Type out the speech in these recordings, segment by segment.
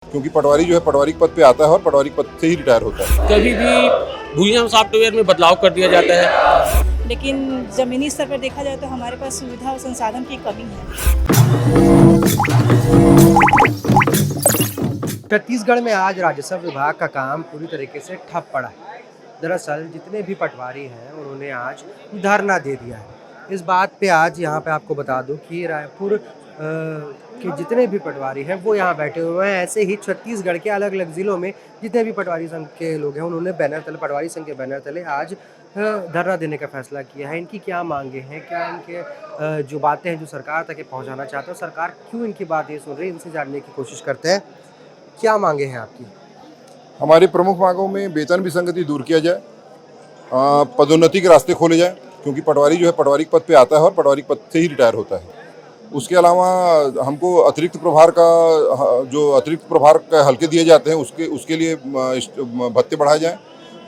क्योंकि पटवारी जो है पटवारी के पद पे आता है और पटवारी के पद से ही रिटायर होता है। कभी भी भूयम सॉफ्टवेयर में बदलाव कर दिया जाता है, लेकिन ज़मीनी स्तर पर देखा जाए तो हमारे पास सुविधा और संसाधन की कमी है। छत्तीसगढ़ में आज राजस्व विभाग का काम पूरी तरीके से ठप पड़ा है। दरअसल जितने भी पटवारी हैं उन्होंने आज धरना दे दिया है। इस बात पे आज यहाँ पे आपको बता दूं कि रायपुर के जितने भी पटवारी हैं वो यहाँ बैठे हुए हैं। ऐसे ही छत्तीसगढ़ के अलग अलग ज़िलों में जितने भी पटवारी संघ के लोग हैं उन्होंने बैनर तले, पटवारी संघ के बैनर तले आज धरना देने का फैसला किया है। इनकी क्या मांगे हैं, क्या इनके जो बातें हैं जो सरकार तक पहुँचाना चाहते हैं, सरकार क्यों इनकी बात ये सुन रही है, इनसे जानने की कोशिश करते हैं। क्या मांगे हैं आपकी? हमारी प्रमुख मांगों में वेतन विसंगति दूर किया जाए, पदोन्नति के रास्ते खोले जाए, क्योंकि पटवारी जो है पटवारी के पद पे आता है और पटवारी के पद से ही रिटायर होता है। उसके अलावा हमको अतिरिक्त प्रभार का हल्के दिए जाते हैं, उसके लिए भत्ते बढ़ाए जाए,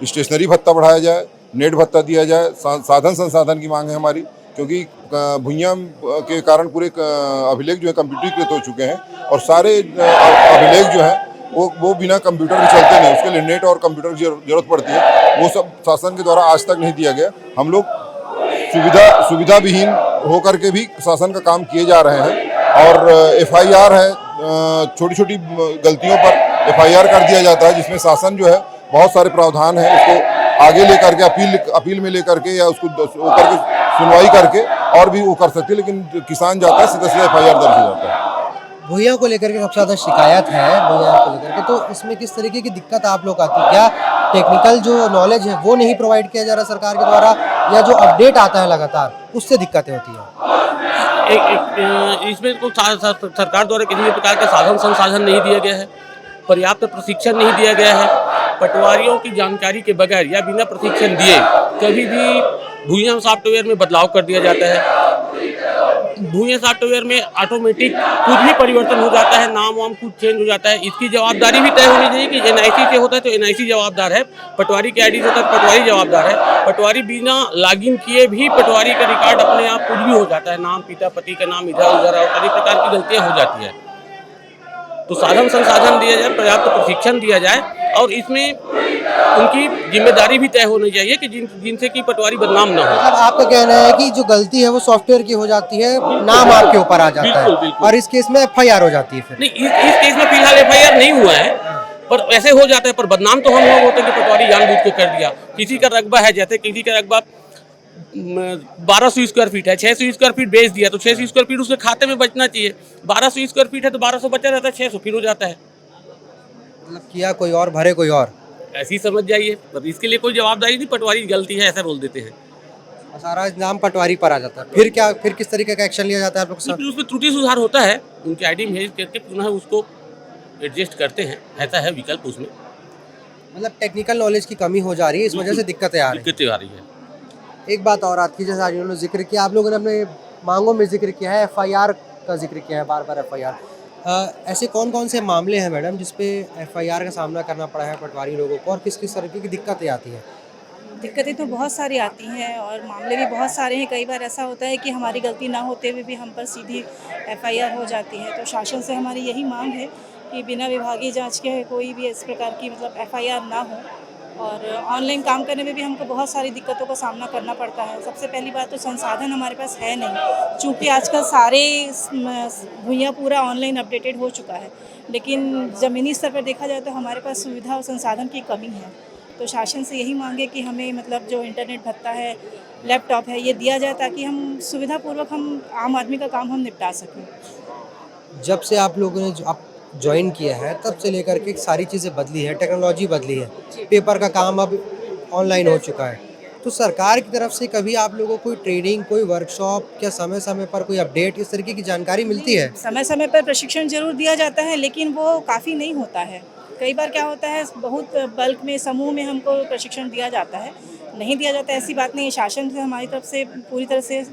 स्टेशनरी भत्ता बढ़ाया जाए, नेट भत्ता दिया जाए। साधन संसाधन की मांग है हमारी, क्योंकि भूयम के कारण पूरे अभिलेख जो है कंप्यूटरीकृत हो चुके हैं और सारे अभिलेख जो है वो बिना कंप्यूटर के चलते नहीं। उसके लिए नेट और कंप्यूटर की जरूरत पड़ती है, वो सब शासन के द्वारा आज तक नहीं दिया गया। हम लोग सुविधा विहीन होकर के भी शासन का काम किए जा रहे हैं और FIR है, छोटी छोटी गलतियों पर FIR कर दिया जाता है, जिसमें शासन जो है बहुत सारे प्रावधान है उसको आगे लेकर के अपील में लेकर के या उसको करके सुनवाई करके और भी वो कर सकते हैं, लेकिन किसान जाता है सीधा सीधा FIR दर्ज हो जाता है। भूया को लेकर के सबसे ज़्यादा शिकायत है, भूया को लेकर के, तो इसमें किस तरीके की दिक्कत आप लोग आती है? क्या टेक्निकल जो नॉलेज है वो नहीं प्रोवाइड किया जा रहा सरकार के द्वारा, या जो अपडेट आता है लगातार उससे दिक्कतें होती हैं? इसमें तो सरकार द्वारा किसी भी प्रकार के साधन संसाधन नहीं दिया गया है, पर्याप्त प्रशिक्षण नहीं दिया गया है। पटवारियों की जानकारी के बगैर या बिना प्रशिक्षण दिए कभी भी भूयम सॉफ्टवेयर में बदलाव कर दिया जाता है। भूयम सॉफ्टवेयर में ऑटोमेटिक कुछ भी परिवर्तन हो जाता है, नाम वाम कुछ चेंज हो जाता है। इसकी जवाबदारी भी तय होनी चाहिए कि NIC से होता है तो NIC जवाबदार है, पटवारी के ID से होता है तो पटवारी जवाबदार है। पटवारी बिना लॉगिन किए भी पटवारी का रिकॉर्ड अपने आप कुछ भी हो जाता है, नाम पिता पति का नाम इधर उधर और कई प्रकार की गलतियाँ हो जाती है। तो साधन संसाधन दिया जाए, पर्याप्त प्रशिक्षण दिया जाए और इसमें उनकी जिम्मेदारी भी तय होनी चाहिए कि जिनसे कि पटवारी बदनाम न हो। मतलब आपका कहना है कि जो गलती है वो सॉफ्टवेयर की हो जाती है, नाम आपके ऊपर आ जाता है, बिल्कुल। और इस केस में FIR हो जाती है। फिर नहीं, इस केस में फिलहाल FIR नहीं हुआ है, पर ऐसे हो जाता है। पर बदनाम तो हम लोग होते हैं कि पटवारी जानबूझ के कर दिया। किसी का रकबा है, जैसे किसी का रकबा 1200 स्क्वायर फीट है, 600 स्क्वायर फीट बेच दिया तो 600 स्क्वायर फीट उसके खाते में बचना चाहिए। 1200 स्क्वायर फीट है तो 1200 बचा रहता है, 600 फिर हो जाता है। मतलब किया कोई और, भरे कोई और, ऐसी समझ जाइए। पर इसके लिए कोई जवाबदारी नहीं, पटवारी की गलती है ऐसा बोल देते हैं। सारा नाम पटवारी पर आ जाता है। फिर क्या, फिर किस तरीके का एक्शन लिया जाता है आप लोग के साथ? फिर उसमें त्रुटि सुधार होता है, उनकी ID भेज करके पुनः उसको एडजस्ट करते हैं, ऐसा है विकल्प उसमें। मतलब टेक्निकल नॉलेज की कमी हो जा रही है, इस वजह से दिक्कतें आ रही हैं। दिक्कतें आ रही है। एक बात और आती है, जैसे आज उन्होंने जिक्र किया, आप लोगों ने अपने मांगों में जिक्र किया है, FIR का जिक्र किया है, बार बार FIR। ऐसे कौन कौन से मामले हैं मैडम जिसपे FIR का सामना करना पड़ा है पटवारी लोगों को, और किस किस तरीके की दिक्कतें आती हैं? दिक्कतें तो बहुत सारी आती हैं और मामले भी बहुत सारे हैं। कई बार ऐसा होता है कि हमारी गलती ना होते हुए भी हम पर सीधी FIR हो जाती है। तो शासन से हमारी यही मांग है कि बिना विभागीय जांच के कोई भी इस प्रकार की FIR ना हो। और ऑनलाइन काम करने में भी हमको बहुत सारी दिक्कतों का सामना करना पड़ता है। सबसे पहली बात तो संसाधन हमारे पास है नहीं, चूँकि आजकल सारे भूया पूरा ऑनलाइन अपडेटेड हो चुका है, लेकिन ज़मीनी स्तर पर देखा जाए तो हमारे पास सुविधा और संसाधन की कमी है। तो शासन से यही मांगे कि हमें जो इंटरनेट भत्ता है, लैपटॉप है, ये दिया जाए ताकि हम सुविधापूर्वक हम आम आदमी का काम हम निपटा सकें। जब से आप लोगों ने ज्वाइन किया है तब से लेकर के सारी चीज़ें बदली है, टेक्नोलॉजी बदली है, पेपर का काम अब ऑनलाइन हो चुका है। तो सरकार की तरफ से कभी आप लोगों को कोई ट्रेनिंग, कोई वर्कशॉप, क्या समय समय पर कोई अपडेट, इस तरीके की जानकारी मिलती है? समय समय पर प्रशिक्षण जरूर दिया जाता है, लेकिन वो काफ़ी नहीं होता है। कई बार क्या होता है, बहुत बल्क में, समूह में हमको प्रशिक्षण दिया जाता है, नहीं दिया जाता ऐसी बात नहीं है। शासन से हमारी तरफ से पूरी तरह से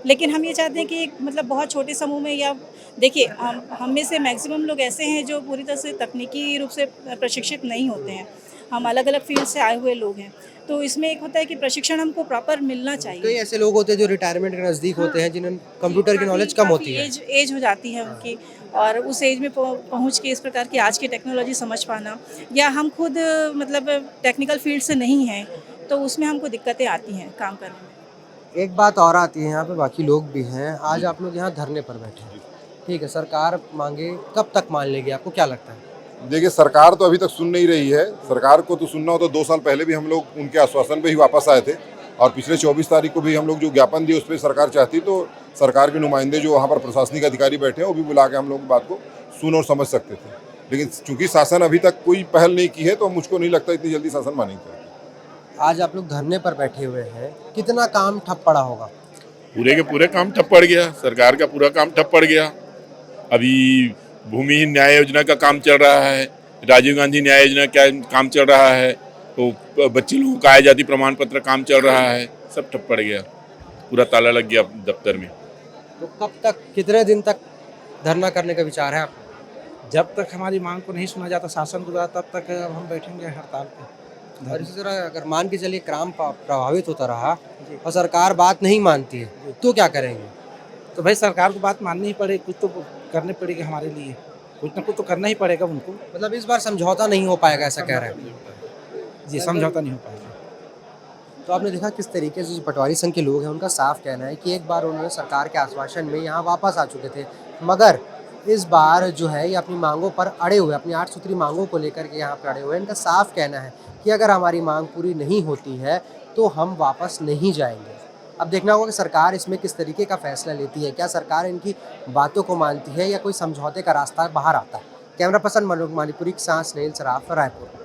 लेकिन हम ये चाहते हैं कि बहुत छोटे समूह में, या देखिए हम में से मैक्सिमम लोग ऐसे हैं जो पूरी तरह से तकनीकी रूप से प्रशिक्षित नहीं होते हैं। हम अलग अलग फील्ड से आए हुए लोग हैं, तो इसमें एक होता है कि प्रशिक्षण हमको प्रॉपर मिलना चाहिए। कई ऐसे लोग होते हैं जो रिटायरमेंट के नज़दीक होते हैं, जिन्हें कंप्यूटर की नॉलेज कम होती है, एज हो जाती है उनकी, और उस एज में पहुंच के इस प्रकार की आज की टेक्नोलॉजी समझ पाना, या हम खुद मतलब टेक्निकल फील्ड से नहीं हैं तो उसमें हमको दिक्कतें आती हैं काम करने में। एक बात और आती है, यहाँ पे बाकी लोग भी हैं, आज आप लोग यहाँ धरने पर बैठे हैं, ठीक है, सरकार मांगे कब तक मान लेगी, आपको क्या लगता है? देखिए, सरकार तो अभी तक सुन नहीं रही है। सरकार को तो सुनना हो तो 2 साल पहले भी हम लोग उनके आश्वासन पे ही वापस आए थे, और पिछले 24 तारीख को भी हम लोग जो ज्ञापन दिए उस पर सरकार चाहती तो सरकार के नुमाइंदे जो वहाँ पर प्रशासनिक अधिकारी बैठे हैं वो भी बुला के हम लोग बात को सुन और समझ सकते थे। लेकिन चूंकि शासन अभी तक कोई पहल नहीं की है तो मुझको नहीं लगता इतनी जल्दी शासन मानेंगे। आज आप लोग धरने पर बैठे हुए हैं, कितना काम ठप पड़ा होगा? पूरे के पूरे काम ठप पड़ गया, सरकार का पूरा काम ठप पड़ गया। अभी भूमिहीन न्याय योजना का काम चल रहा है, राजीव गांधी न्याय योजना का काम चल रहा है, तो बच्चे लोगों का आजादी प्रमाण पत्र काम चल रहा है, सब ठप पड़ गया, पूरा ताला लग गया दफ्तर में। तो कब तक, कितने दिन तक धरना करने का विचार है आपका? जब तक हमारी मांग को नहीं सुना जाता शासन द्वारा तब तक हम बैठेंगे हड़ताल पे। और इसी तरह अगर मान के चलिए काम प्रभावित होता रहा और सरकार बात नहीं मानती है तो क्या करेंगे? तो भाई सरकार को बात माननी ही पड़ेगी, कुछ तो करने पड़ेगी हमारे लिए, कुछ ना कुछ तो करना ही पड़ेगा उनको। मतलब इस बार समझौता नहीं हो पाएगा, ऐसा कह रहे हैं? जी, समझौता नहीं हो पाएगा। तो आपने देखा किस तरीके से जो पटवारी संघ के लोग हैं उनका साफ कहना है कि एक बार उन्होंने सरकार के आश्वासन में यहाँ वापस आ चुके थे, मगर इस बार जो है ये अपनी मांगों पर अड़े हुए, अपनी 8 सूत्री मांगों को लेकर के यहाँ पर अड़े हुए हैं। इनका साफ कहना है कि अगर हमारी मांग पूरी नहीं होती है तो हम वापस नहीं जाएंगे। अब देखना होगा कि सरकार इसमें किस तरीके का फैसला लेती है, क्या सरकार इनकी बातों को मानती है या कोई समझौते का रास्ता बाहर आता है। कैमरा पर्सन मनोज मानीपुरी के साथ स्नेहिल सराफ, रायपुर।